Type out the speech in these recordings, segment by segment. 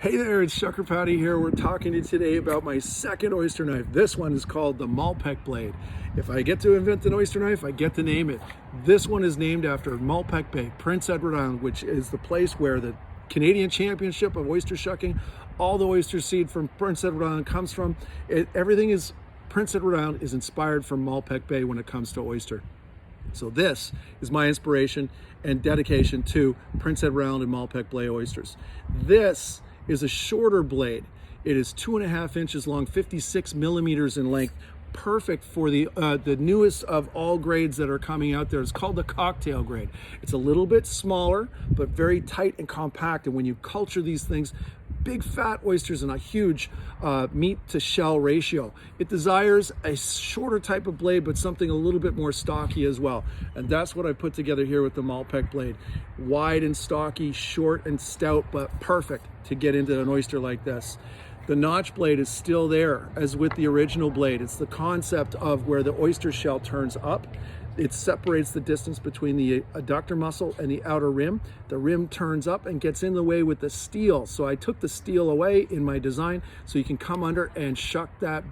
Hey there, it's ShuckerPaddy here. We're talking to you today about my second oyster knife. This one is called the Malpeque blade. If I get to invent an oyster knife, I get to name it. This one is named after Malpeque Bay, Prince Edward Island, which is the place where the Canadian Championship of oyster shucking, all the oyster seed from Prince Edward Island comes from. Everything is, Prince Edward Island is inspired from Malpeque Bay when it comes to oyster. So this is my inspiration and dedication to Prince Edward Island and Malpeque Bay oysters. This is a shorter blade. It is 2.5 inches long, 56 millimeters in length. Perfect for the newest of all grades that are coming out there. It's called the cocktail grade. It's a little bit smaller, but very tight and compact. And when you culture these things, big fat oysters and a huge meat to shell ratio. It desires a shorter type of blade, but something a little bit more stocky as well. And that's what I put together here with the Malpeque blade. Wide and stocky, short and stout, but perfect to get into an oyster like this. The notch blade is still there as with the original blade. It's the concept of where the oyster shell turns up. It separates the distance between the adductor muscle and the outer rim. The rim turns up and gets in the way with the steel. So I took the steel away in my design so you can come under and shuck that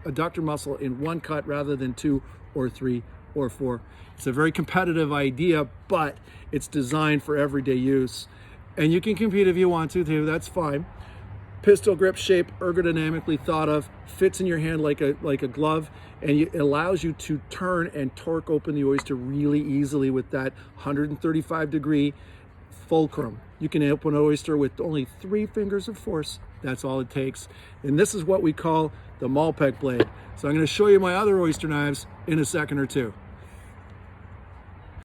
adductor muscle in one cut rather than 2 or 3 or 4. It's a very competitive idea, but it's designed for everyday use. And you can compete if you want to too, that's fine. Pistol grip shape, ergodynamically thought of, fits in your hand like a glove, and it allows you to turn and torque open the oyster really easily with that 135-degree fulcrum. You can open an oyster with only 3 fingers of force. That's all it takes. And this is what we call the Malpeque blade. So I'm going to show you my other oyster knives in a second or two.